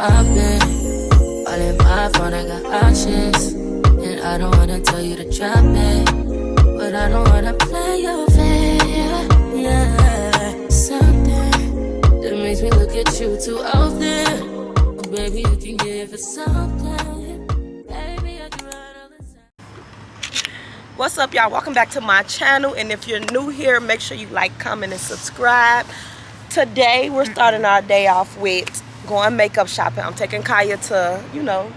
I've been all in my phone, I got options. And I don't wanna tell you to drop it, but I don't wanna play your fair. Yeah, something that makes me look at you too often. Oh, baby, you can give it something. Baby, I can run all the time. What's up, y'all? Welcome back to my channel, and if you're new here, make sure you like, comment, and subscribe. Today we're starting our day off with going makeup shopping. I'm taking Kaya to, you know,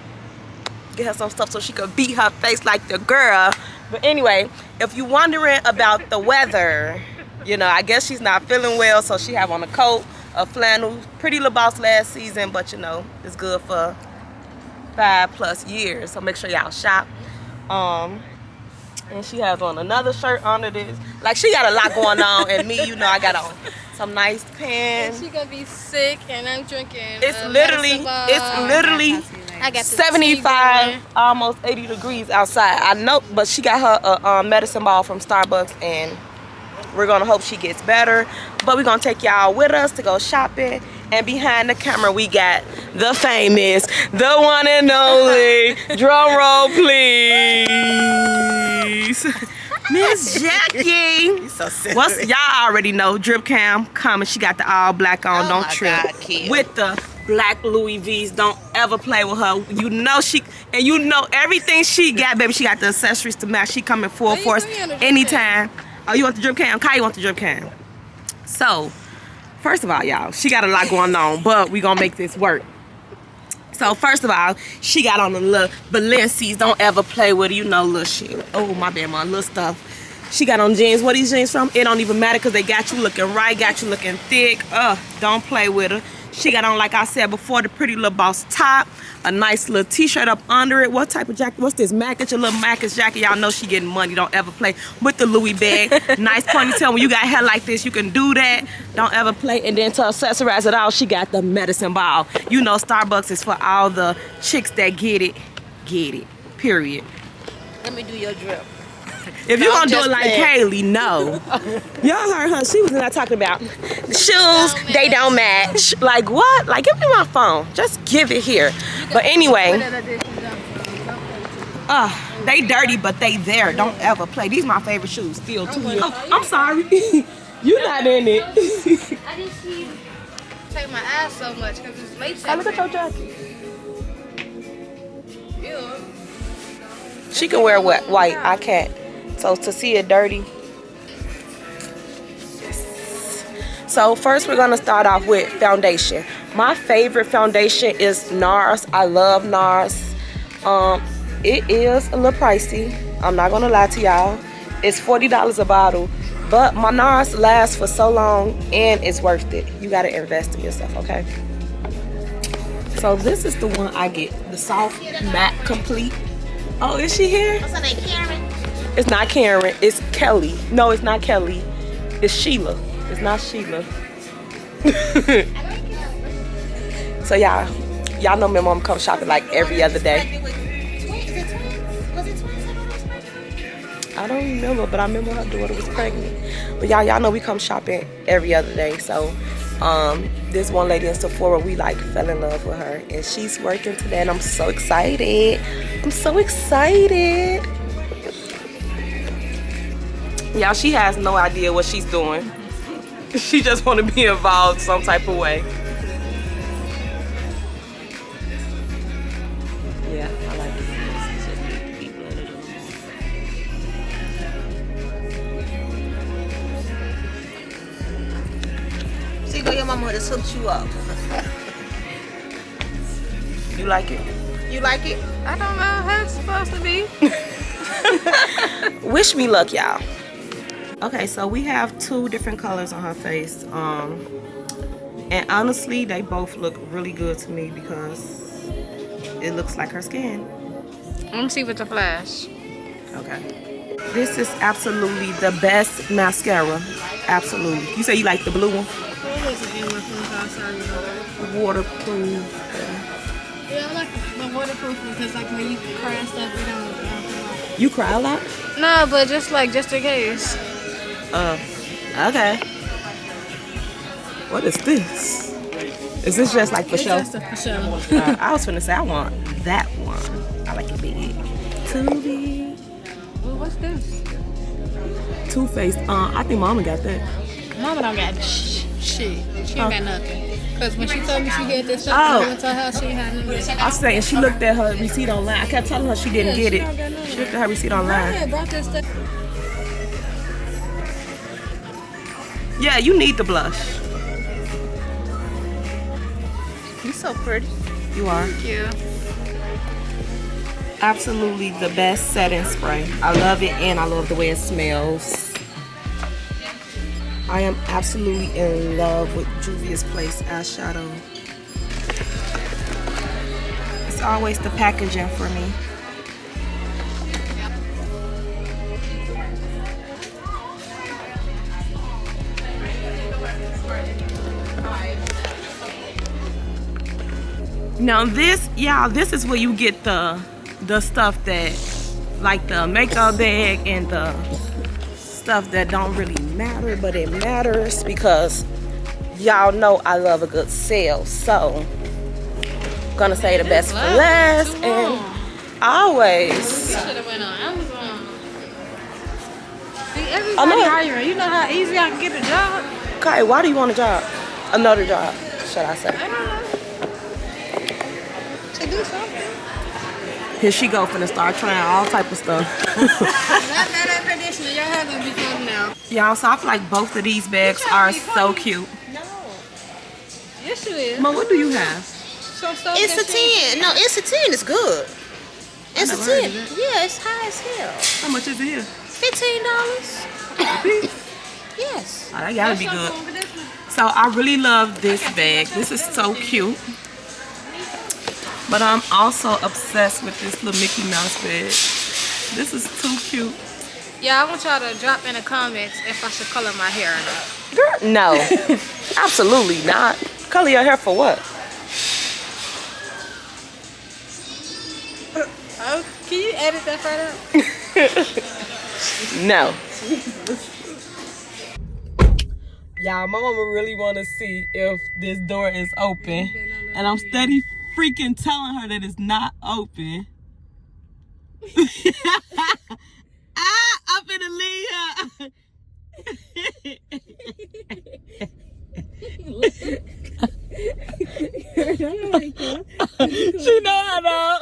get her some stuff so she could beat her face like the girl. But anyway, if you're wondering about the weather, you know, I guess she's not feeling well, so she have on a coat, a flannel. Pretty little boss last season, but you know, it's good for 5+ years, so make sure y'all shop. And she has on another shirt under this. Like, she got a lot going on, and me, you know, I got on some nice pants. And she gonna be sick, and I'm drinking. It's literally I got 75, almost 80 degrees outside. I know, but she got her a medicine ball from Starbucks, and we're gonna hope she gets better. But we're gonna take y'all with us to go shopping. And behind the camera, we got the famous, the one and only, drum roll please, Miss Jackie. So silly. Y'all already know, drip cam coming. She got the all black on, don't trip. God, with the black Louis V's, don't ever play with her. You know she, and you know everything she got, baby. She got the accessories to match. She coming full force anytime. Oh, you want the drip cam? Kai, want the drip cam? So, first of all, y'all, she got a lot going on, but we gonna make this work. So, first of all, she got on the little Balenci's. Don't ever play with her, you know, little shit. Oh, my bad, my little stuff. She got on jeans. What are these jeans from? It don't even matter because they got you looking right, got you looking thick. Don't play with her. She got on, like I said before, the pretty little boss top, a nice little t-shirt up under it. What type of jacket? What's this? Mackish, a little Mackish jacket. Y'all know she getting money. Don't ever play with the Louis bag. Nice ponytail. When you got hair like this, you can do that. Don't ever play. And then to accessorize it all, she got the medicine ball. You know Starbucks is for all the chicks that get it. Period. Let me do your drip. If you're gonna do it like Kaylee, no. Y'all heard her. She was not talking about the shoes, they don't match. Like what? Like, give me my phone. Just give it here. But anyway, they dirty, but they there. Don't ever play. These my favorite shoes. Still 2 years. Oh, I'm sorry. You're not in it. I just see you take my ass so much because it's latex. Hey, look at your jacket. Ew. She can wear what? White. I can't. So to see it dirty. Yes. So first we're gonna start off with foundation. My favorite foundation is NARS. I love NARS. It is a little pricey. I'm not gonna lie to y'all. It's $40 a bottle, but my NARS lasts for so long and it's worth it. You gotta invest in yourself, okay? So this is the one I get, the soft matte complete. Oh, is she here? What's her name, Karen? It's not Karen, it's Kelly. No, it's not Kelly. It's Sheila. It's not Sheila. So y'all know my mom come shopping like every other day. Was it twins? I don't remember, but I remember her daughter was pregnant. But y'all know we come shopping every other day. So this one lady in Sephora, we like fell in love with her, and she's working today, and I'm so excited. I'm so excited. Y'all, she has no idea what she's doing. She just want to be involved some type of way. Yeah, I like it. See, go your mama just hooked you up. You like it? You like it? I don't know how it's supposed to be. Wish me luck, y'all. Okay, so we have 2 different colors on her face. And honestly, they both look really good to me because it looks like her skin. Let me see with the flash. Okay. This is absolutely the best mascara. Absolutely. You say you like the blue one? Waterproof. Yeah, I like the waterproof because like when you cry and stuff, you don't. You cry a lot? No, but just in case. Okay. What is this? Is this just like for show? Just for show. I was finna say I want that one. I like it big. Too big. Well, what's this? Too Faced. I think Mama got that. Mama don't got shit. She ain't got nothing. Cause when she told me she had this stuff, Oh. I went to her house, she ain't had nothing. I was saying she looked at her receipt online. I kept telling her she didn't get she it. don't got none. She looked at her receipt I online. had brought this stuff. Yeah, you need the blush. You so pretty. You are. Thank you. Absolutely the best setting spray. I love it and I love the way it smells. I am absolutely in love with Juvia's Place eyeshadow. It's always the packaging for me. Now this, y'all, this is where you get the stuff that, like the makeup bag and the stuff that don't really matter, but it matters because y'all know I love a good sale. So, gonna say the best for last and always. Should have went on Amazon. See, I everybody know. hiring. You know how easy I can get a job? Okay, why do you want a job? Another job, should I say? I don't know. To do something. Here she go, finna start trying all type of stuff. That conditioner, your hair gonna be fun now. Y'all, so I feel like both of these bags are so cute. Yes, you is. Mom, what do you have? Some stuff It's a 10. No, it's a 10. It's good. It's a never heard 10. of it. Yeah, it's high as hell. How much is it here? $15. Yes. Oh, that gotta be good. So I really love this bag. This is so cute. But I'm also obsessed with this little Mickey Mouse bag. This is too cute. Yeah, I want y'all to drop in the comments if I should color my hair or not. Girl, no. Absolutely not. Color your hair for what? Oh, can you edit that part out? No. Y'all, my mama really want to see if this door is open. And I'm steady freaking telling her that it's not open. I'm finna leave her. She know I know.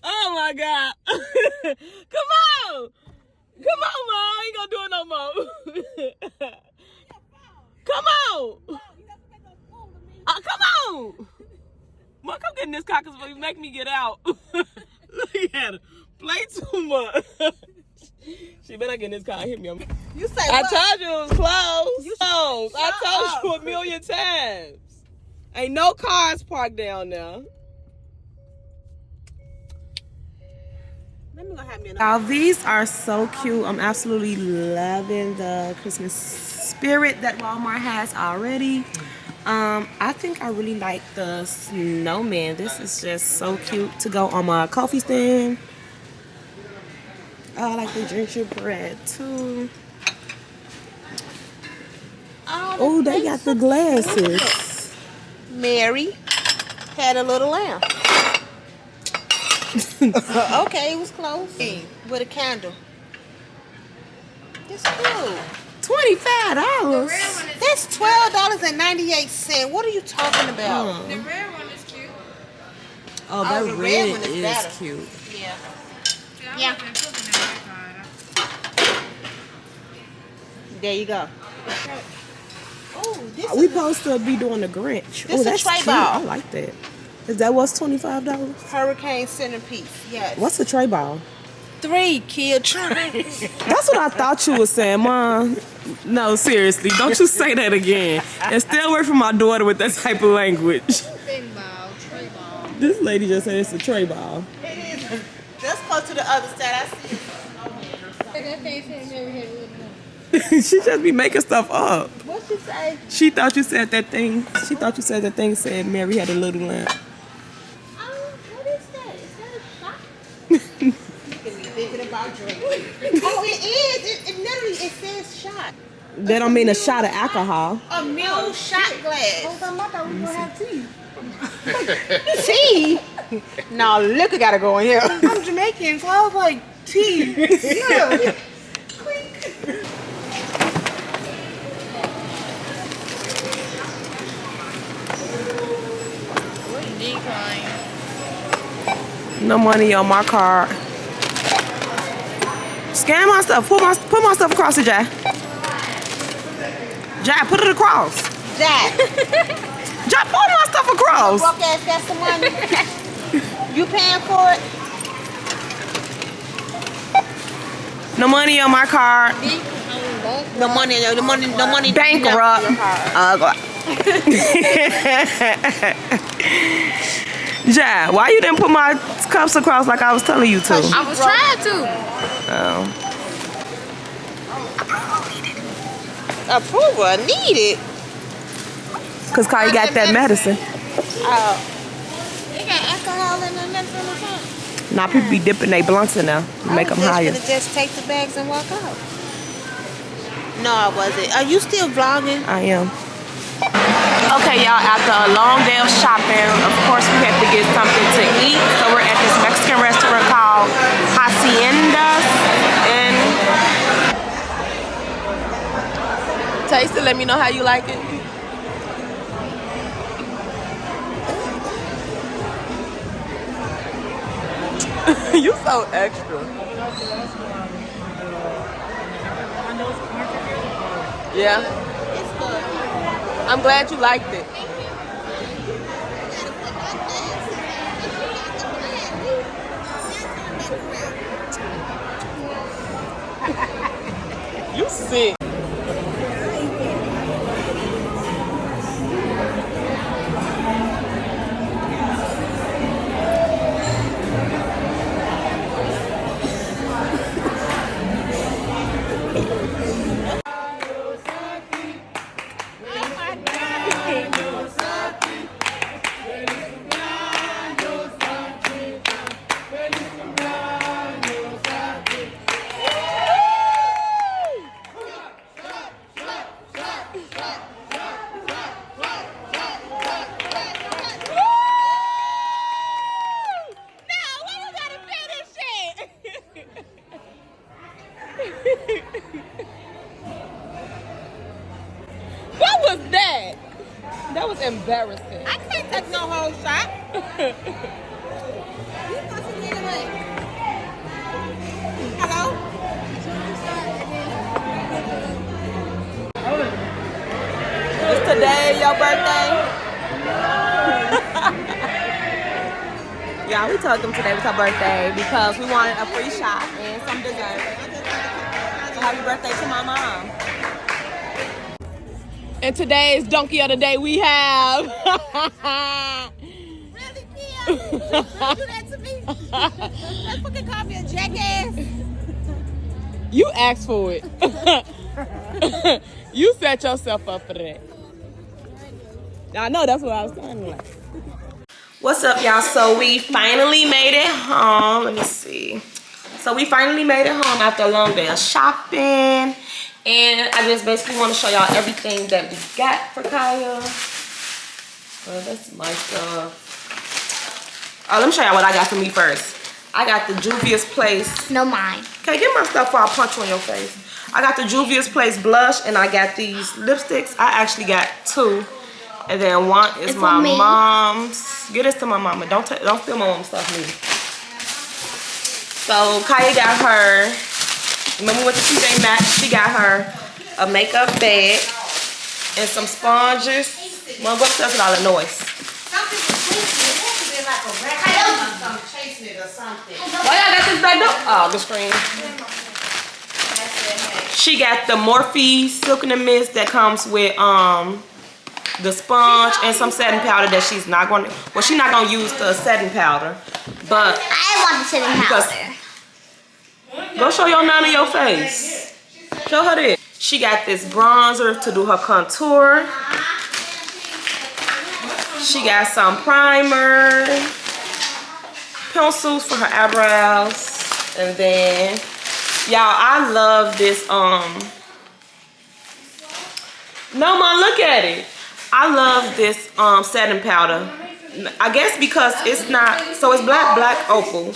Oh my God. Come on. Come on, Mom. I ain't gonna do it no more. Come on. Come on. Mom, come get in this car because you make me get out. Look at her. Play too much. She better get in this car and hit me. You say I what? told you it was closed. I told you a million times. Ain't no cars parked down there. Let me go have me Now these are so cute. I'm absolutely loving the Christmas spirit that Walmart has already. I think I really like the snowman. This is just so cute to go on my coffee stand. I like the gingerbread too. Oh, they got the glasses. Mary had a little lamb. Okay, it was close. With a candle. It's cool. $25. That's $12.98. What are you talking about? The red one is cute. Oh, that the red red one is is better. cute. Yeah. Yeah. There you go. Oh, this We is supposed to be doing the Grinch. This Oh, a that's tray cute. ball. I like that. Is that what's $25? hurricane centerpiece. Yes. What's a tray ball? 3 kid trays? That's what I thought you were saying, Mom. No, seriously, don't you say that again. And stay away from my daughter with that type of language. Big ball, tray ball. This lady just said it's a tray ball. It is. Let's go to the other side. I see. That thing said Mary had a little more. She just be making stuff up. What she say? She thought you said that thing. She thought you said that thing said Mary had a little lamb. What is that? Is that a shot? You can be thinking about drinking. Oh, it is. It literally, it says shot. That don't mean a shot of alcohol. A mule shot glass. I thought we were gonna have tea. Tea? No, liquor gotta go in here. I'm Jamaican, so I was like, tea. Yeah. No money on my card. Scan my stuff. Put my stuff across it, Jay. Jay, put it across. Jack. Jay, put my stuff across. Broke ass got some money. You paying for it? No money on my card. No money. Bankrupt. Jay, why you didn't put my cups across like I was telling you to? I was trying to. Oh. Approval needed. Cause Kai got that medicine. Oh. They got alcohol in the medicine or something? Now people be dipping their blunts in there to make them higher. Just take the bags and walk out. No, I wasn't. Are you still vlogging? I am. Okay, y'all, after a long day of shopping, of course we have to get something to eat. So we're at this Mexican restaurant called Hacienda. And taste it, let me know how you like it. You so extra. Yeah. I'm glad you liked it. You sick. What was that? That was embarrassing. I can't take no whole shot. Hello? Is today your birthday? Yeah, we told them today was her birthday because we wanted a free shot and some dessert. So happy birthday to my mom. And today's donkey of the day we have. Really, Kia? You do that to me? That fucking call me a jackass. You asked for it. You set yourself up for that. I know that's what I was saying. Like. What's up, y'all? So we finally made it home. Let me see. So we finally made it home after a long day of shopping. And I just basically want to show y'all everything that we got for Kaya. Well, that's my stuff. Oh, let me show y'all what I got for me first. I got the Juvia's Place. No, mine. Okay, get my stuff before I punch you in your face. I got the Juvia's Place blush and I got these lipsticks. I actually got two. And then one is And my for me. mom's. Get this to my mama. Don't steal my mom's stuff, me. So Kaya got her. Remember we went to TJ Maxx? She got her a makeup bag and some sponges. Well, what does all the noise? Some people chasing it. It has to be like a raccoon or something chasing it or something. Why y'all got this back up? Oh, the screen. She got the Morphe Silk in the Mist that comes with the sponge and some setting powder that she's not going to. Well, she's not going to use the setting powder, but I want the setting powder. go show your nana your face. Show her this. She got this bronzer to do her contour. She got some primer, pencils for her eyebrows, and then y'all, I love this No, Mom, look at it. I love this setting powder. I guess because it's not, so it's black opal.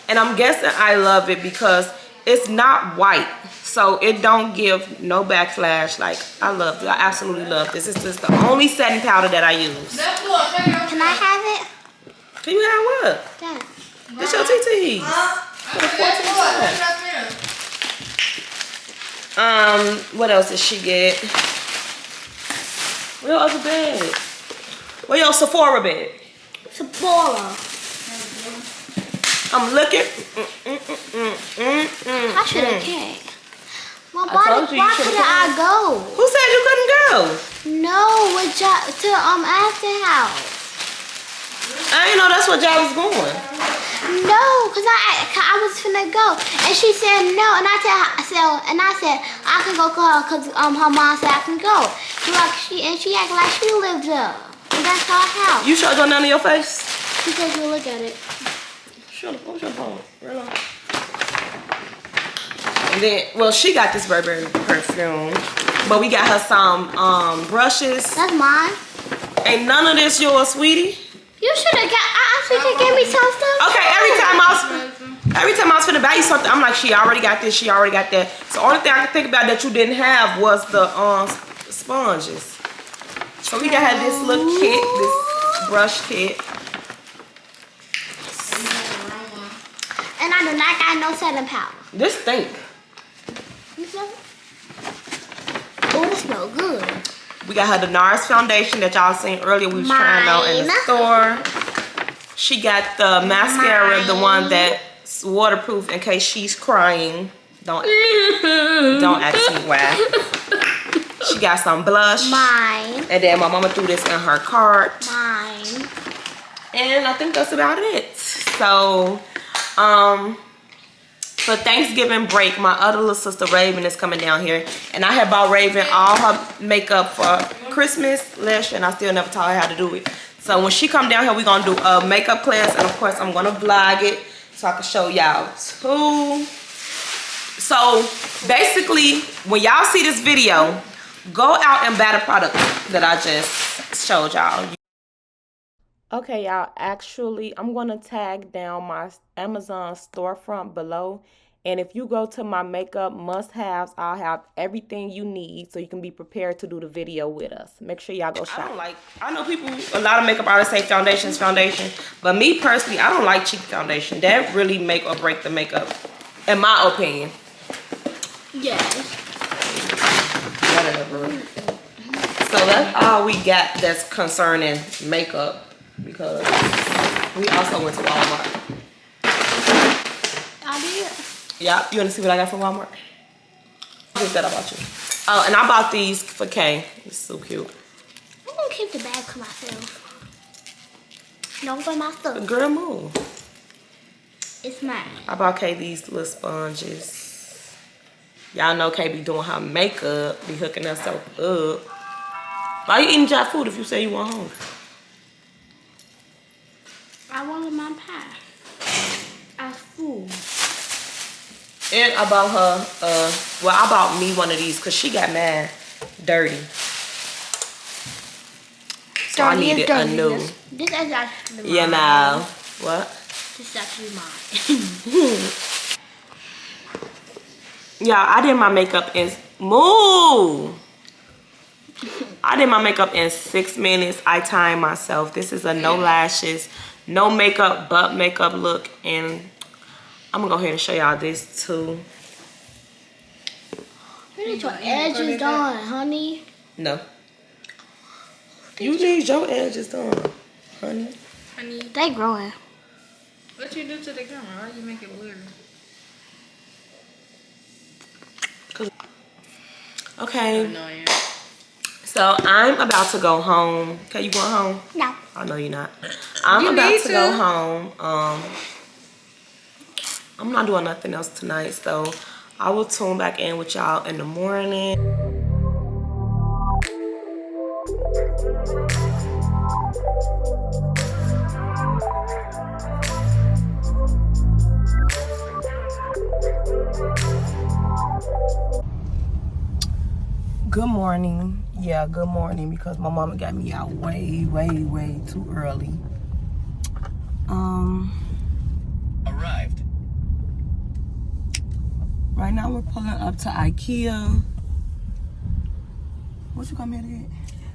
And I'm guessing I love it because it's not white. So it don't give no backflash. Like, I love it. I absolutely love this. It's just the only setting powder that I use. Can I have it? Can you have what? That. This your TTs. For the 14th time. What else did she get? Where your other bag? Where your Sephora bag? Sephora. I'm looking. I should have came. Well, I told you why should've couldn't I go? Who said you couldn't go? No, with to Aston House. I didn't know that's what y'all was going. No, cause I was finna go, and she said no, and I said I can go call her, cause her mom said I can go. She acted like she lived there, and that's her house. You showed your none of your face? She said you'll look at it. Sure, what's your phone? Real long. And then, well, she got this Burberry perfume, but we got her some brushes. That's mine. Ain't none of this yours, sweetie. You should have got. She could give me some stuff. Okay, every time I was finna buy you something, I'm like, she already got this, she already got that. So only thing I could think about that you didn't have was the sponges. So we got her this little kit, this brush kit. And I do not got no setting powder. This stink. You smell it? Oh, it smells good. We got her the NARS foundation that y'all seen earlier. We was trying out in the store. She got the mascara, the one that's waterproof in case she's crying. Don't ask me why. She got some blush. Mine. And then my mama threw this in her cart. Mine. And I think that's about it. So, for Thanksgiving break, my other little sister Raven is coming down here, and I had bought Raven all her makeup for Christmas last year, and I still never taught her how to do it. So when she come down here, we're gonna do a makeup class, and of course I'm gonna vlog it so I can show y'all too. So basically, when y'all see this video, go out and buy the product that I just showed y'all. Okay, y'all, actually, I'm going to tag down my Amazon storefront below. And if you go to my makeup must-haves, I'll have everything you need so you can be prepared to do the video with us. Make sure y'all go shop. I know people, a lot of makeup artists say foundation. But me personally, I don't like cheap foundation. That really make or break the makeup, in my opinion. Yes. Whatever. So that's all we got that's concerning makeup. Because we also went to Walmart. I did. Yeah, you want to see what I got from Walmart? What's that about you? Oh, and I bought these for Kay. It's so cute. I'm gonna keep the bag to myself. Don't for my stuff. Girl, move. It's mine. I bought Kay these little sponges. Y'all know Kay be doing her makeup, be hooking herself up. Why you eating dry food if you say you want home? I wanted my pie. I was full. And I bought her, well, I bought me one of these because she got mine dirty. So I needed a new. This is actually mine. You know. What? This is actually mine. Yeah, I did my makeup in, move! I did my makeup in 6 minutes. I timed myself. This is a no lashes, no makeup, but makeup look. And I'm gonna go ahead and show y'all this too. You need your edges done, honey. No. You need your edges done, honey. They growing. What you do to the camera? Why you make it weird? Okay. Annoying. So I'm about to go home. Okay, you going home? No. I know you're not. I'm about to go home. I'm not doing nothing else tonight, so I will tune back in with y'all in the morning. Good morning. Yeah, good morning, because my mama got me out way too early. Arrived. Right now we're pulling up to IKEA. What you come here to get?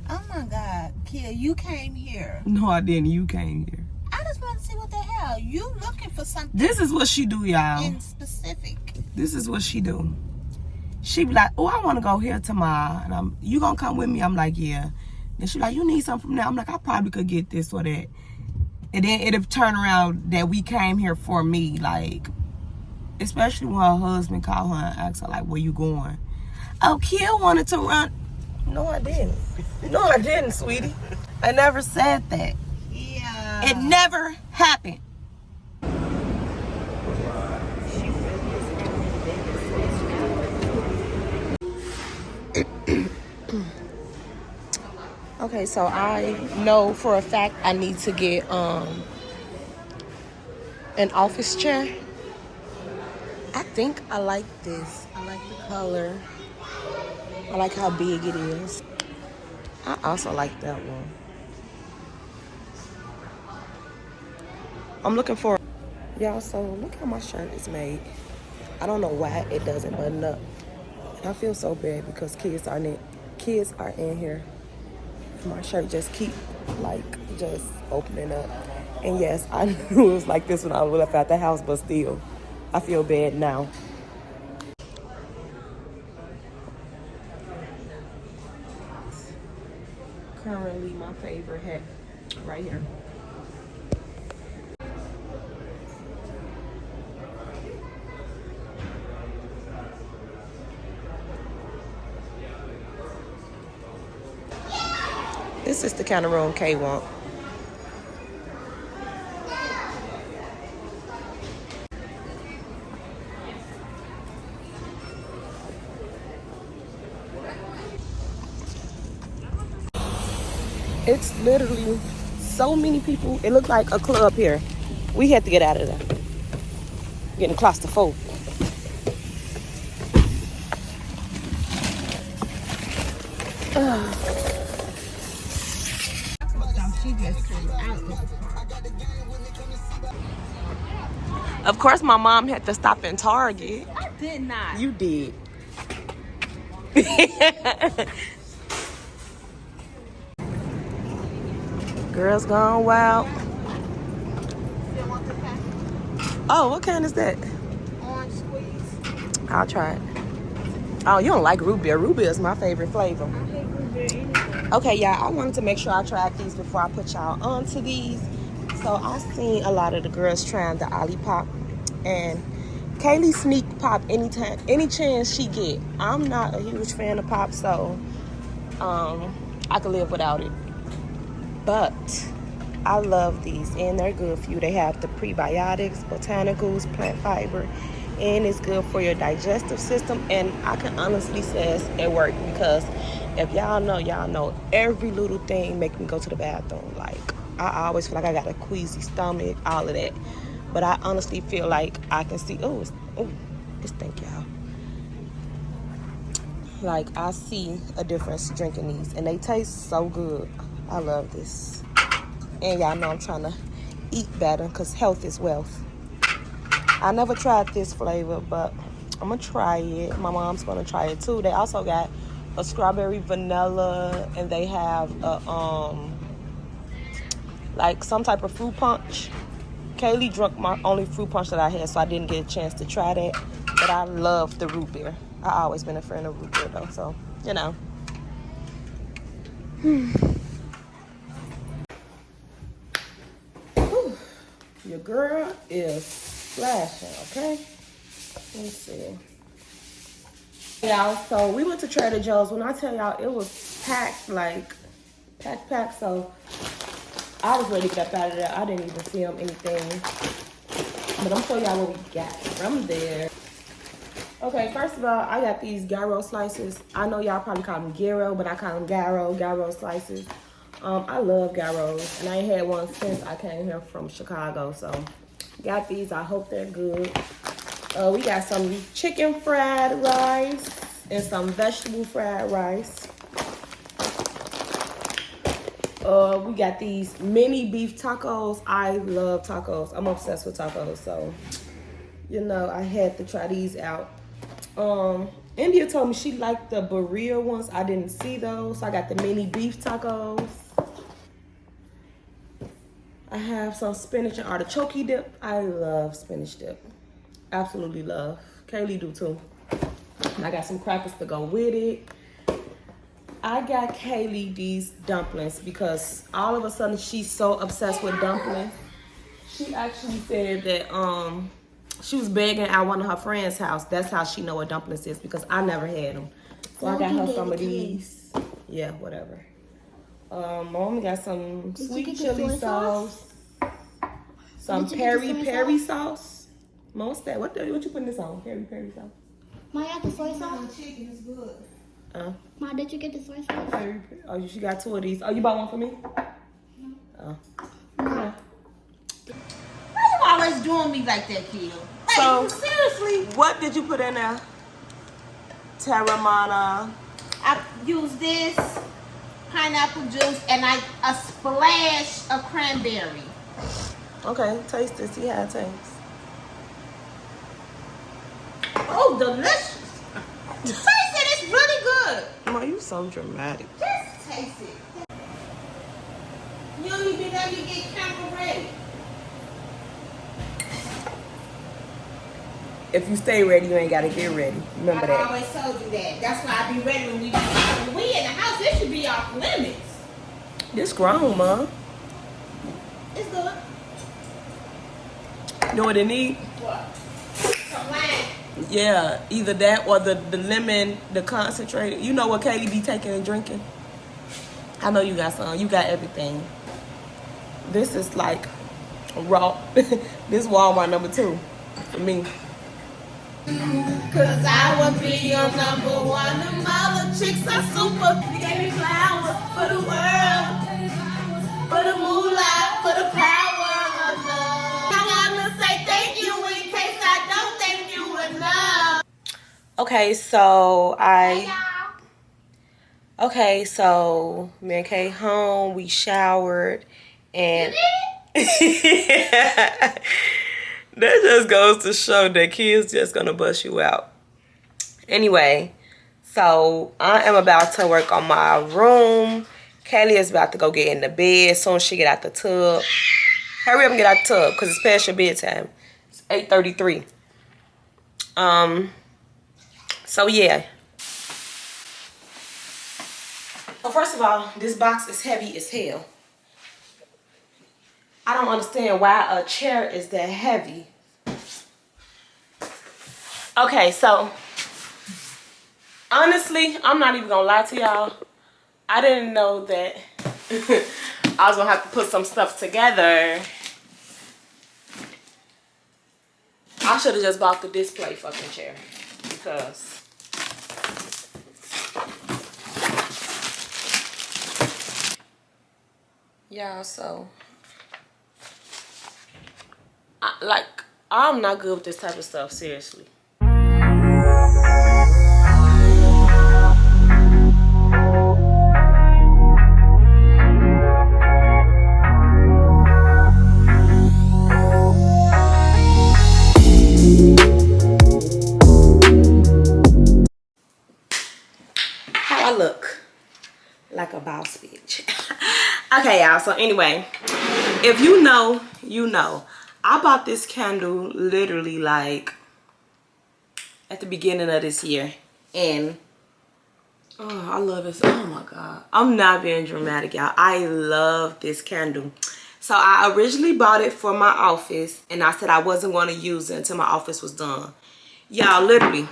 Oh my God, Kia, you came here. No, I didn't. You came here. I just want to see what the hell you looking for something This is what she do, y'all. in specific. This is what she do. She be like, oh, I want to go here tomorrow. And you gonna come with me? I'm like, yeah. And she like, you need something from there? I'm like, I probably could get this or that. And then it'll turn around that we came here for me. Like, especially when her husband called her and asked her, like, where you going? Oh, Kia wanted to run. No, I didn't. No, I didn't, sweetie. I never said that. Yeah. It never happened. Okay, so I know for a fact I need to get an office chair. I think I like this. I like the color. I like how big it is. I also like that one. I'm looking for, y'all, so look how my shirt is made. I don't know why it doesn't button up. And I feel so bad because kids are in here. My shirt just keep just opening up. And yes, I knew it was like this when I left out the house, but still, I feel bad now. Currently my favorite hat right here. This is the kind of room Kay wants. It's literally so many people. It looked like a club here. We had to get out of there. Getting claustrophobic. Of course, my mom had to stop in Target. I did not. You did. Girls gone wild. Oh, what kind is that? Orange squeeze. I'll try it. Oh, you don't like root beer. Root beer is my favorite flavor. I hate root beer anything. Okay, yeah, I wanted to make sure I tried these before I put y'all onto these. So I seen a lot of the girls trying the Olipop, and Kaylee sneak pop anytime, any chance she get. I'm not a huge fan of pop, so I could live without it. But I love these, and they're good for you. They have the prebiotics, botanicals, plant fiber, and it's good for your digestive system. And I can honestly say it worked, because if y'all know every little thing make me go to the bathroom. Like, I always feel like I got a queasy stomach, all of that. But I honestly feel like I can see, oh, this stink, y'all. Like, I see a difference drinking these, and they taste so good. I love this. And y'all know I'm trying to eat better, because health is wealth. I never tried this flavor, but I'm gonna try it. My mom's gonna try it too. They also got a strawberry vanilla, and they have a like some type of fruit punch. Kaylee drank my only fruit punch that I had, so I didn't get a chance to try that. But I love the root beer. I always been a friend of root beer though, so you know. Your girl is splashing, okay? Let's see. Y'all, so we went to Trader Joe's. When I tell y'all, it was packed, like packed. So I was ready to get up out of there. I didn't even film anything. But I'm showing y'all what we got from there. Okay, first of all, I got these gyro slices. I know y'all probably call them gyro, but I call them gyro slices. I love gyros, and I ain't had one since I came here from Chicago. So Got these. I hope they're good. We got some chicken fried rice. and some vegetable fried rice. We got these mini beef tacos. I love tacos. I'm obsessed with tacos, so you know I had to try these out. India told me she liked the burrito ones. I didn't see those, so I got the mini beef tacos. I have some spinach and artichoke dip. I love spinach dip. Absolutely love. Kaylee do too. And I got some crackers to go with it. I got Kaylee these dumplings because all of a sudden she's so obsessed with dumplings. She actually said that she was begging at one of her friends' house. That's how she know what dumplings is because I never had them. So I got her some of these. Yeah, whatever. Mom got some sweet chili sauce. Some peri sauce. Most that what you putting this on? Peri sauce. Ma, you got the soy sauce? Chicken is good. Ma, did you get the soy sauce? Oh, she got 2 of these. Oh, you bought one for me? No. Oh. No. Why you always doing me like that, kid? Like, So seriously, what did you put in there? Terramana. I use this pineapple juice and a splash of cranberry. Okay, taste it. See how it tastes. Oh, delicious! Taste it, it's really good. Mom, you so dramatic. Just taste it. You don't even have to get camera ready. If you stay ready, you ain't gotta get ready. Remember I that. always told you that. That's why I be ready when we in the house. It should be off limits. This grown, Mom. It's good. You know what it need? What? Some lime. Yeah, either that or the lemon, the concentrated. You know what Kaylee be taking and drinking? I know you got some. You got everything. This is like raw. This Walmart #2 for me. Cause I would be your #1. Them other chicks are super. You gave me flowers for the world. For the moonlight, for the power of love. I wanna say thank you in case I don't thank you enough. Okay, so me and Kay home, we showered, and that just goes to show that kids just gonna bust you out. Anyway, so I am about to work on my room. Kaylee is about to go get in the bed as soon as she get out the tub. Hurry up and get out the tub because it's past your bedtime. It's 8:33. So yeah. So first of all, this box is heavy as hell. I don't understand why a chair is that heavy. Okay, so honestly, I'm not even gonna lie to y'all. I didn't know that I was gonna have to put some stuff together. I should have just bought the display fucking chair because yeah, so I'm not good with this type of stuff, seriously. How I look? Like a boss bitch. Okay, y'all, so anyway, if you know, you know. I bought this candle literally like at the beginning of this year, and oh, I love it. Oh my god, I'm not being dramatic, y'all. I love this candle. So I originally bought it for my office, and I said I wasn't going to use it until my office was done. Y'all, literally,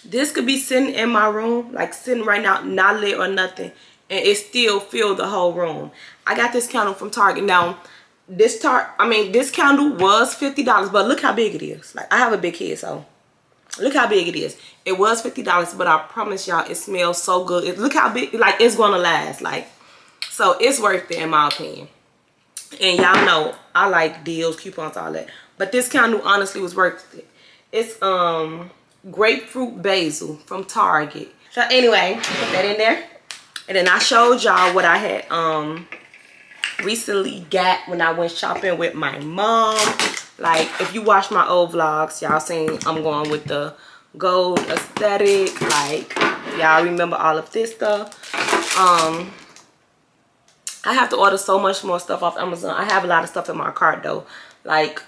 this could be sitting in my room, like sitting right now, not lit or nothing, and it still filled the whole room. I got this candle from Target. Now, this candle was $50, but look how big it is. Like, I have a big head, so look how big it is. It was $50, but I promise y'all, it smells so good. Look how big, like, it's gonna last. Like, so it's worth it in my opinion. And y'all know I like deals, coupons, all that. But this candle honestly was worth it. It's grapefruit basil from Target. So anyway, put that in there. And then I showed y'all what I had recently got when I went shopping with my mom. Like, if you watch my old vlogs, y'all seen I'm going with the gold aesthetic. Like, y'all remember all of this stuff. I have to order so much more stuff off Amazon. I have a lot of stuff in my cart though. Like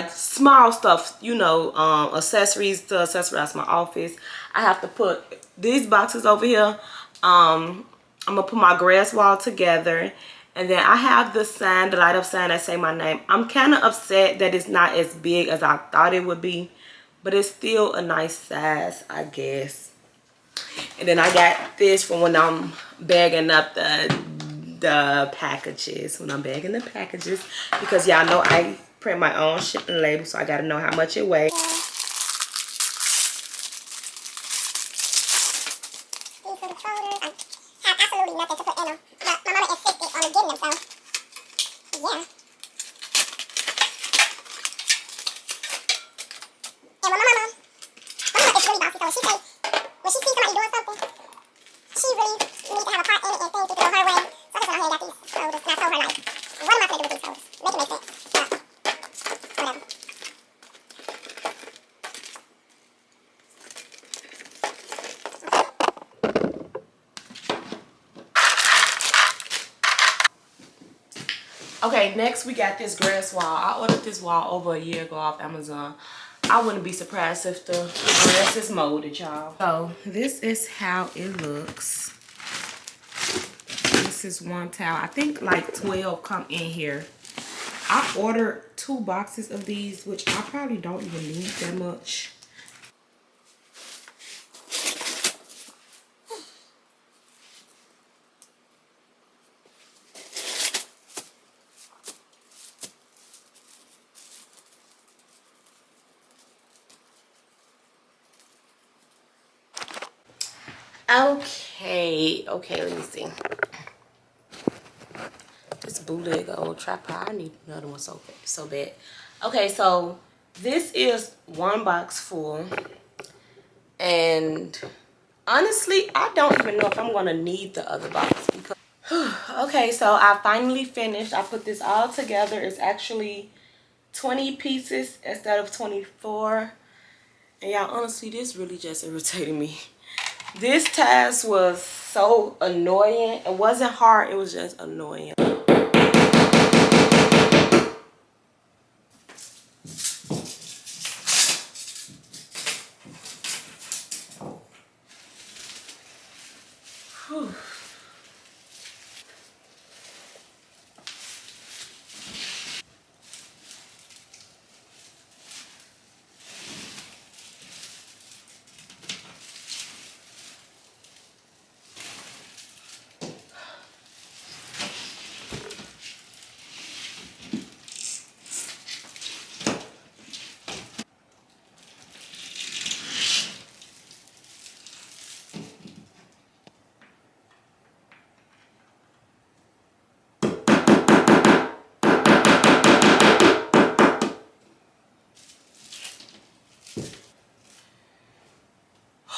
small stuff, you know, accessories to accessorize my office. I have to put these boxes over here. I'm gonna put my grass wall together. And then I have the sign, the light up sign that say my name. I'm kind of upset that it's not as big as I thought it would be, but it's still a nice size, I guess. And then I got this for when I'm bagging up the packages, when I'm bagging the packages, because y'all know I print my own shipping label, so I gotta know how much it weighs. Okay, next we got this grass wall. I ordered this wall over a year ago off Amazon. I wouldn't be surprised if the grass is molded, y'all. So this is how it looks. This is one towel. I think like 12 come in here. I ordered 2 boxes of these, which I probably don't even need that much. Okay, let me see. This bootleg old tripod, I need another one so bad. Okay, so this is 1 box full, and honestly, I don't even know if I'm gonna need the other box because okay, so I finally finished. I put this all together. It's actually 20 pieces instead of 24. And y'all, honestly, this really just irritated me. This task was so annoying. It wasn't hard, it was just annoying.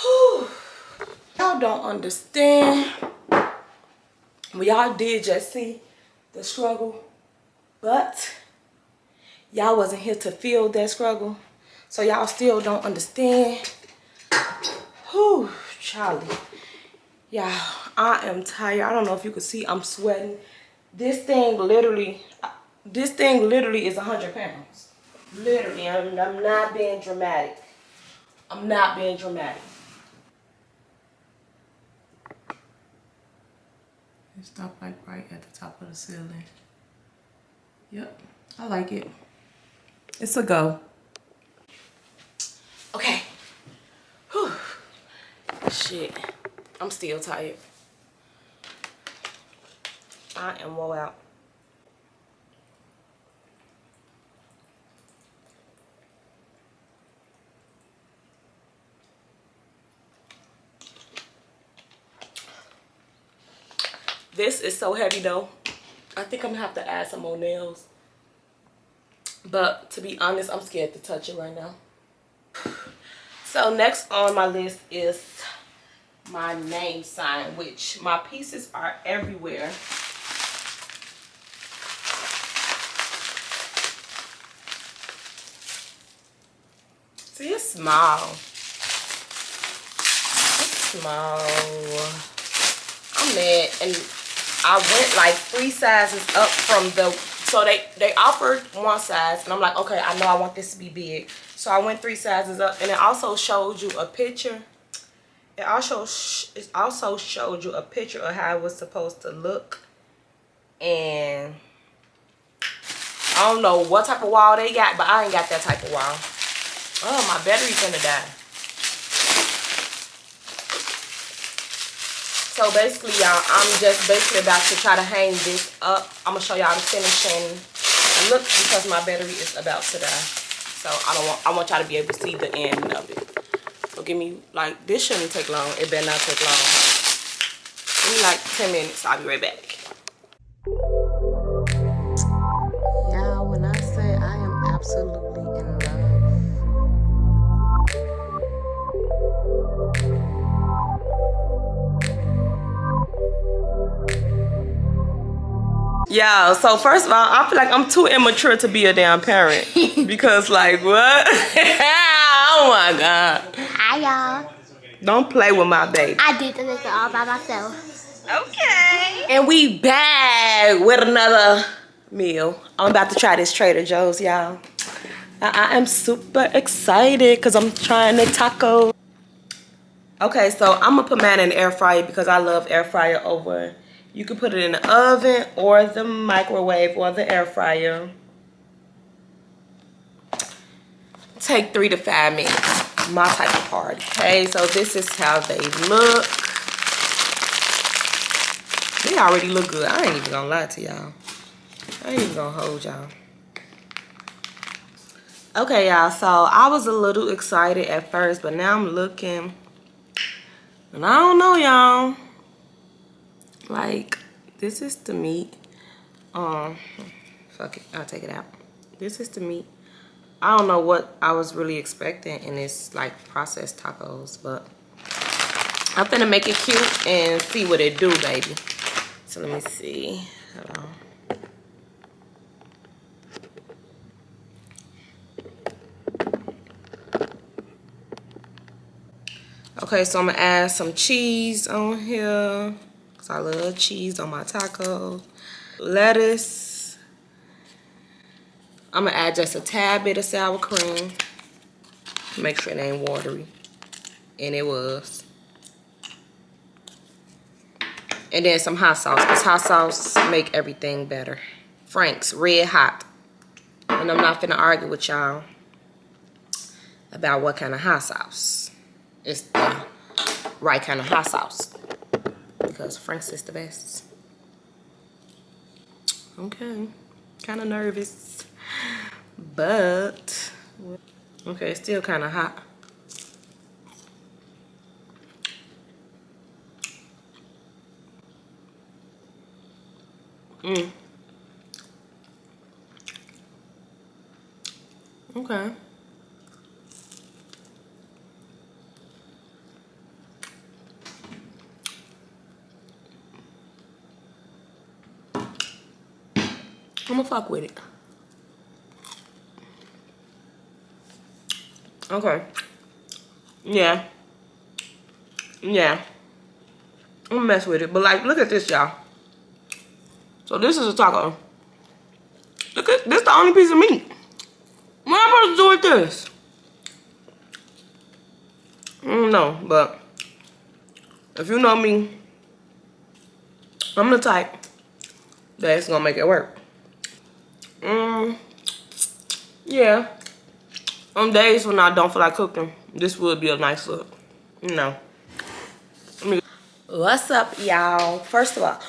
Whew. Y'all don't understand. Well, y'all did just see the struggle, but y'all wasn't here to feel that struggle, so y'all still don't understand. Whew, Charlie. Yeah, I am tired. I don't know if you can see, I'm sweating. This thing literally is 100 pounds. Literally, I'm not being dramatic. I'm not being dramatic. It stopped like right at the top of the ceiling. Yep, I like it. It's a go. Okay. Whew. Shit, I'm still tired. I am wore out. This is so heavy though. I think I'm gonna have to add some more nails. But to be honest, I'm scared to touch it right now. So next on my list is my name sign, which my pieces are everywhere. See, it's small. It's small. I'm mad. And I went like 3 sizes up from the, so they offered one size, and I'm like, okay, I know I want this to be big. So I went 3 sizes up, and it also showed you a picture. It also showed you a picture of how it was supposed to look. And I don't know what type of wall they got, but I ain't got that type of wall. Oh, my battery's gonna die. So basically, y'all, I'm just basically about to try to hang this up. I'm gonna show y'all the finishing look because my battery is about to die. So I want y'all to be able to see the end of it. So give me, like, this shouldn't take long. It better not take long. Give me like 10 minutes. I'll be right back. Y'all, when I say I am absolutely in love. Yeah, so first of all, I feel like I'm too immature to be a damn parent. Because, like, what? Oh my God. Hi, y'all. Don't play with my baby. I did this all by myself. Okay. And we back with another meal. I'm about to try this Trader Joe's, y'all. I am super excited because I'm trying the taco. Okay, so I'm going to put mine in the air fryer because I love air fryer over. You can put it in the oven or the microwave or the air fryer. Take 3 to 5 minutes. My type of party. Okay, so this is how they look. They already look good. I ain't even gonna lie to y'all. I ain't even gonna hold y'all. Okay, y'all, so I was a little excited at first, but now I'm looking. And I don't know, y'all. Like, this is the meat. Fuck it, I'll take it out. This is the meat. I don't know what I was really expecting in this, like, processed tacos, but I'm finna make it cute and see what it do, baby. So let me see. Hold on. Okay, so I'm gonna add some cheese on here. Cause I love cheese on my tacos. Lettuce. I'm gonna add just a tad bit of sour cream. Make sure it ain't watery. And it was. And then some hot sauce, because hot sauce make everything better. Frank's Red Hot. And I'm not finna argue with y'all about what kind of hot sauce. It's the right kind of hot sauce. Because Frank's is the best. Okay. Kind of nervous. But, okay, it's still kind of hot. Okay. I'm gonna fuck with it. Okay. Yeah. Yeah. I'm gonna mess with it. But, like, look at this, y'all. So this is a taco. Look at this, the only piece of meat. What am I supposed to do with this? I don't know, but if you know me, I'm the type that's gonna make it work. Yeah. On days when I don't feel like cooking, this would be a nice look. You know. What's up, y'all? First of all,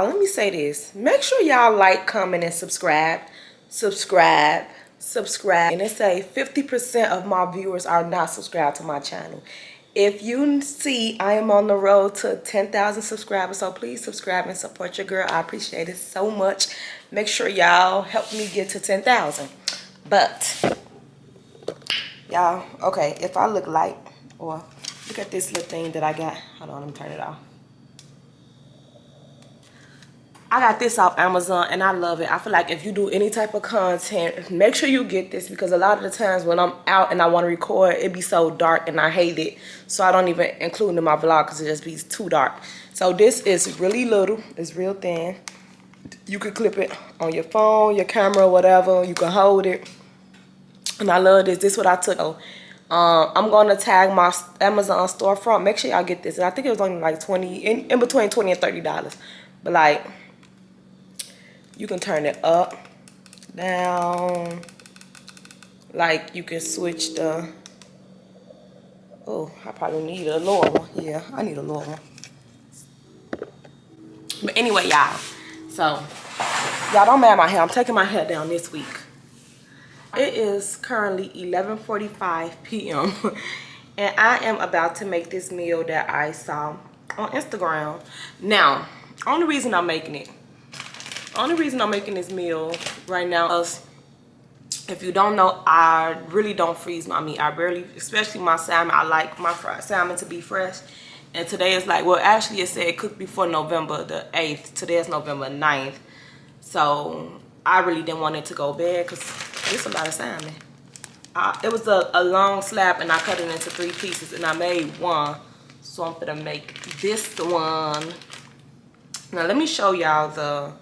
let me say this. Make sure y'all like, comment, and subscribe. Subscribe. And it say 50% of my viewers are not subscribed to my channel. If you see, I am on the road to 10,000 subscribers, so please subscribe and support your girl. I appreciate it so much. Make sure y'all help me get to 10,000. But Y'all, okay, if I look light, or look at this little thing that I got. Hold on, let me turn it off. I got this off Amazon and I love it. I feel like if you do any type of content, make sure you get this, because a lot of the times when I'm out and I want to record, it be so dark and I hate it. So I don't even include it in my vlog because it just be too dark. So this is really little. It's real thin. You can clip it on your phone, your camera, whatever. You can hold it. And I love this. This is what I took. I'm going to tag my Amazon storefront. Make sure y'all get this. And I think it was only like 20, in between 20 and $30. But like, you can turn it up, down, like you can switch the, oh, I probably need a lower one. Yeah, I need a lower one. But anyway, y'all, so y'all don't mind my hair. I'm taking my hair down this week. It is currently 11:45 p.m. and I am about to make this meal that I saw on Instagram. Now, only reason I'm making this meal right now is, if you don't know, I really don't freeze my meat. I barely, especially my salmon, I like my fried salmon to be fresh. And today is like, well, actually it said cook before November the 8th. Today is November 9th. So I really didn't want it to go bad because it's a lot of salmon. It was a long slab and I cut it into 3 pieces and I made one. So I'm gonna make this one. Now let me show y'all the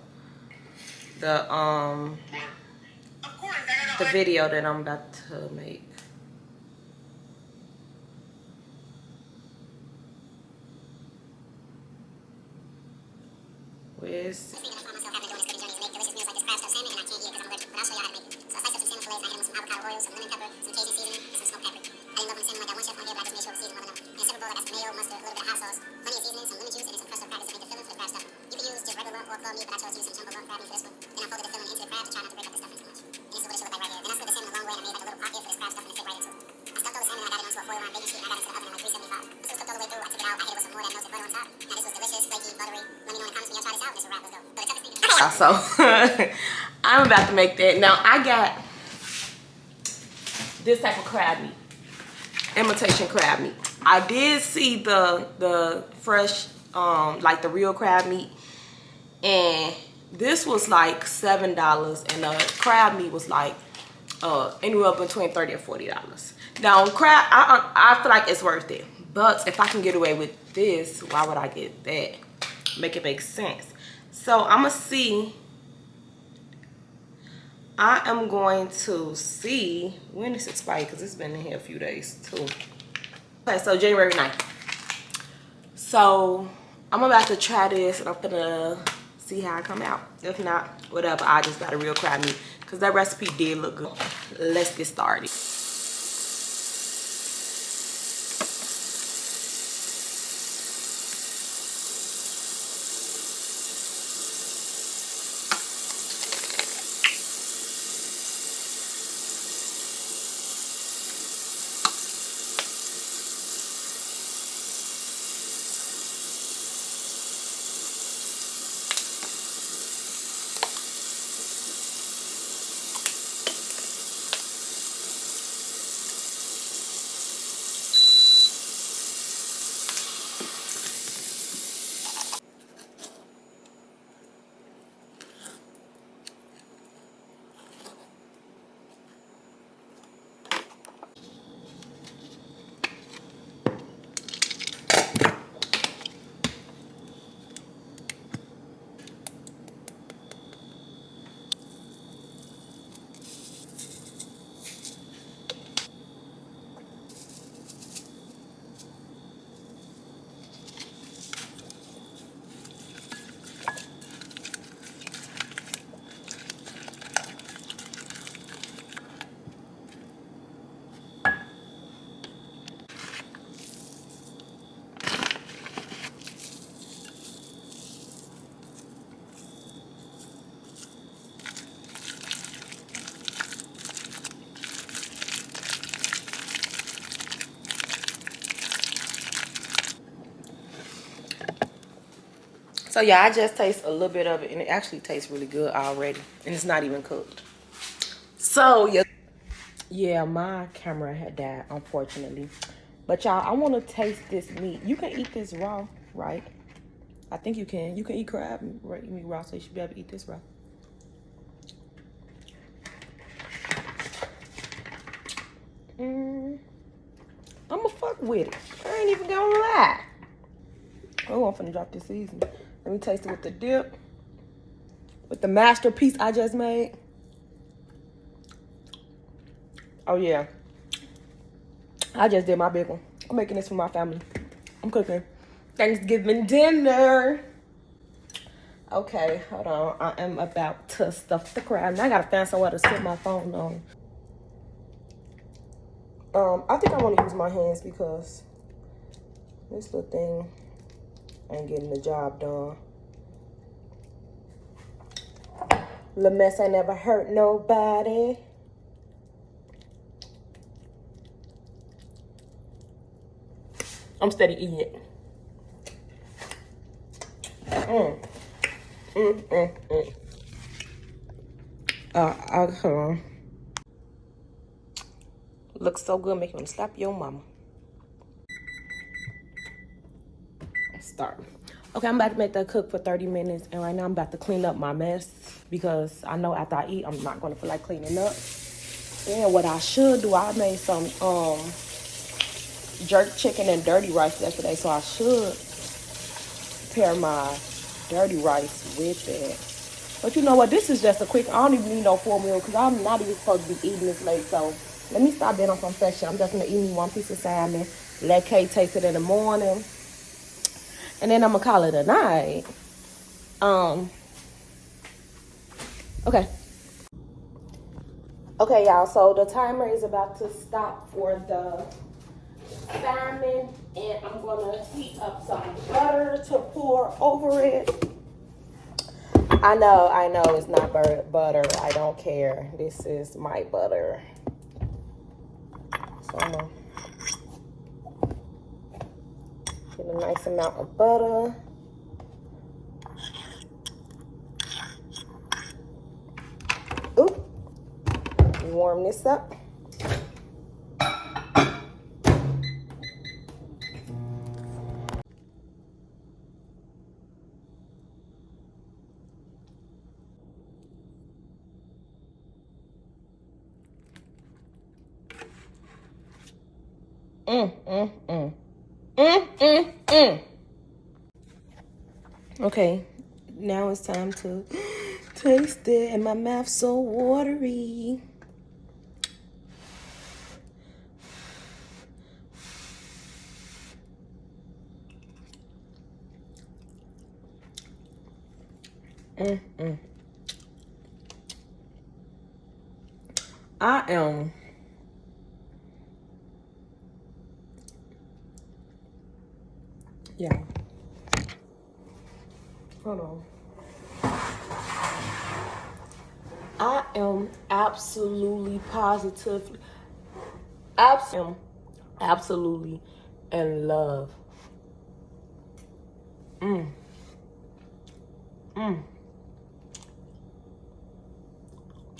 video that I'm about to make. Where's so I'm about to make that. Now I got this type of crab meat, imitation crab meat. I did see the fresh, like the real crab meat, and this was like $7, and the crab meat was like anywhere between $30 and $40. Now crab, I feel like it's worth it, but if I can get away with this, why would I get that? Make it make sense. So I'm gonna see. I am going to see when this expired, because it's been in here a few days too. Okay, so January 9th. So I'm about to try this and I'm gonna see how it come out. If not, whatever, I just got a real crab meat because that recipe did look good. Let's get started. So yeah, I just taste a little bit of it and it actually tastes really good already. And it's not even cooked. So yeah, Yeah, my camera had died, unfortunately. But y'all, I want to taste this meat. You can eat this raw, right? I think you can. You can eat crab meat raw, so you should be able to eat this raw. I'ma fuck with it. I ain't even gonna lie. Oh, I'm finna drop this seasoning. Let me taste it with the dip. With the masterpiece I just made. Oh yeah. I just did my big one. I'm making this for my family. I'm cooking Thanksgiving dinner. Okay, hold on. I am about to stuff the crab. Now I gotta find somewhere to sit my phone on. I think I want to use my hands because this little thing ain't getting the job done. Little mess ain't never hurt nobody. I'm steady eating it. Hold on. Looks so good, make you want to slap your mama. Start. Okay, I'm about to make that cook for 30 minutes, and right now I'm about to clean up my mess because I know after I eat, I'm not gonna feel like cleaning up. And what I should do, I made some jerk chicken and dirty rice yesterday, so I should pair my dirty rice with it. But you know what? This is just a quick. I don't even need no full meal because I'm not even supposed to be eating this late. So let me stop being on some fresh shit. I'm just gonna eat me one piece of salmon. Let Kate taste it in the morning, and then I'm gonna call it a night. Okay. Okay, y'all. So the timer is about to stop for the salmon, and I'm gonna heat up some butter to pour over it. I know it's not butter. I don't care. This is my butter. So I'm gonna get a nice amount of butter. Oop. Warm this up. Okay, now it's time to taste it, and my mouth's so watery. I am. Yeah. Hold on. I am absolutely positively, absolutely in love.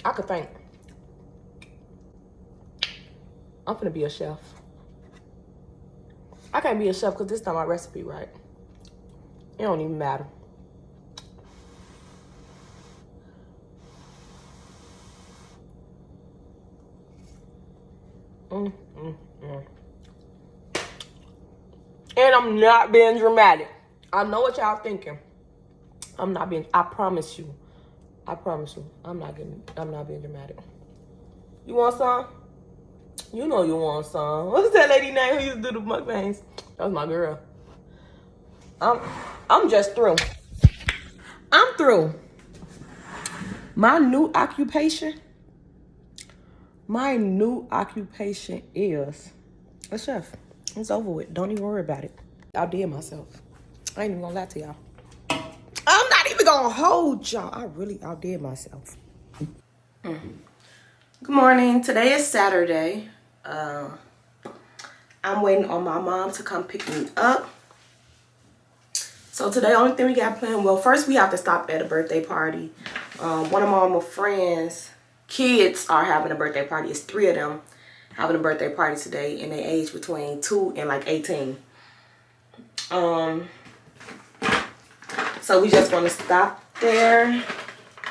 I could think. I'm finna be a chef. I can't be a chef because this is not my recipe, right? It don't even matter. And I'm not being dramatic. I know what y'all thinking. I'm not being, I promise you. I'm not being dramatic. You want some? You know you want some. What's that lady name who used to do the mukbangs? That was my girl. I'm just through. I'm through. My new occupation is a chef. It's over with. Don't even worry about it. I did myself. I ain't even gonna lie to y'all. I'm not even gonna hold y'all. I really outdid myself. Good morning. Today is Saturday. I'm waiting on my mom to come pick me up. So today, only thing we got planned, well, first we have to stop at a birthday party. One of my mama's friends kids are having a birthday party. It's 3 of them having a birthday party today, and they age between 2 and like 18. So we just want to stop there,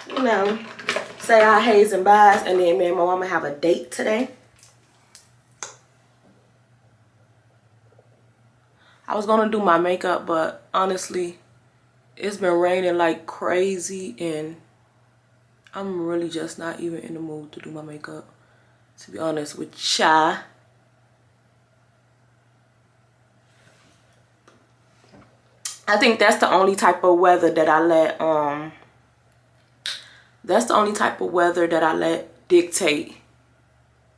you know, say our hays and byes, and then me and my mama have a date today. I was gonna do my makeup, but honestly, it's been raining like crazy, and I'm really just not even in the mood to do my makeup, to be honest with ya. I think that's the only type of weather that I let dictate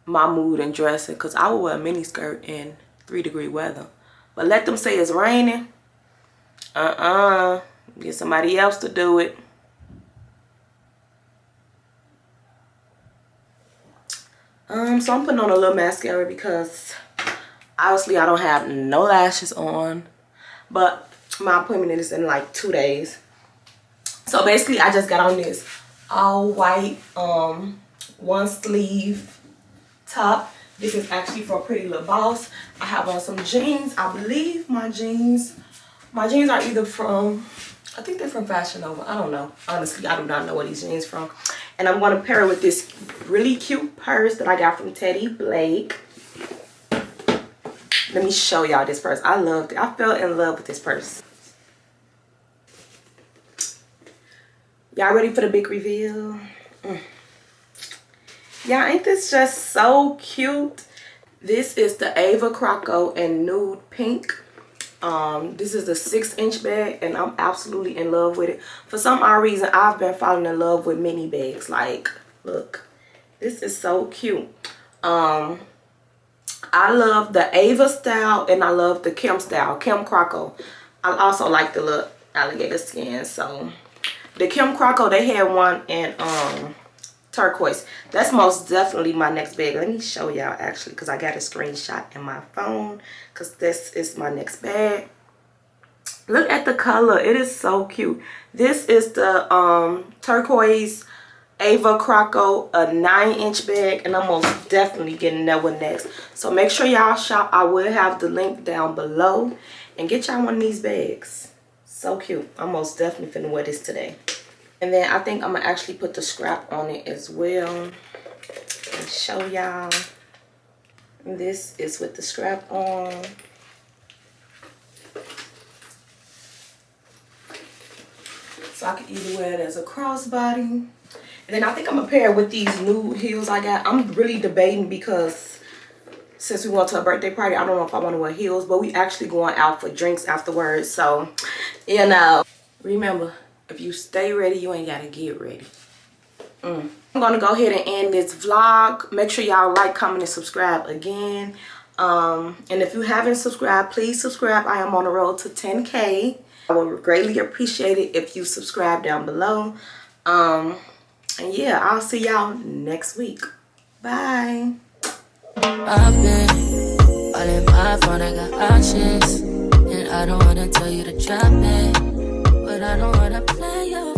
my mood and dressing, because I will wear a mini skirt in 3-degree weather. But let them say it's raining, get somebody else to do it. So I'm putting on a little mascara because obviously I don't have no lashes on, but my appointment is in like 2 days. So basically I just got on this all white 1-sleeve top. This is actually for Pretty Little Boss. I have on some jeans. I believe my jeans are either from, I think they're from Fashion Nova. I don't know. Honestly, I do not know where these jeans from. And I'm going to pair it with this really cute purse that I got from Teddy Blake. Let me show y'all this purse. I loved it. I fell in love with this purse. Y'all ready for the big reveal? Y'all, ain't this just so cute? This is the Ava Croco in nude pink. This is a 6-inch bag, and I'm absolutely in love with it. For some odd reason, I've been falling in love with mini bags. Like, look, this is so cute. I love the Ava style, and I love the Kim style, Kim Croco. I also like the little alligator skin. So the Kim Croco, they had one in turquoise. That's most definitely my next bag. Let me show y'all actually, because I got a screenshot in my phone, because this is my next bag. Look at the color. It is so cute. This is the turquoise Ava Croco, a 9-inch bag, and I'm most definitely getting that one next. So make sure y'all shop. I will have the link down below, and get y'all one of these bags. So cute. I'm most definitely finna wear this today. And then I think I'm gonna actually put the scrap on it as well and show y'all. This is with the scrap on. So I could either wear it as a crossbody. And then I think I'm gonna pair it with these new heels I got. I'm really debating because since we went to a birthday party, I don't know if I want to wear heels, but we actually going out for drinks afterwards. So, you know, remember, if you stay ready, you ain't gotta get ready. I'm gonna go ahead and end this vlog. Make sure y'all like, comment, and subscribe again. And if you haven't subscribed, please subscribe. I am on the road to 10K. I would greatly appreciate it if you subscribe down below. And yeah, I'll see y'all next week. Bye. I've been all in my phone, I got options, and I don't wanna tell you to drop it, but I don't wanna play your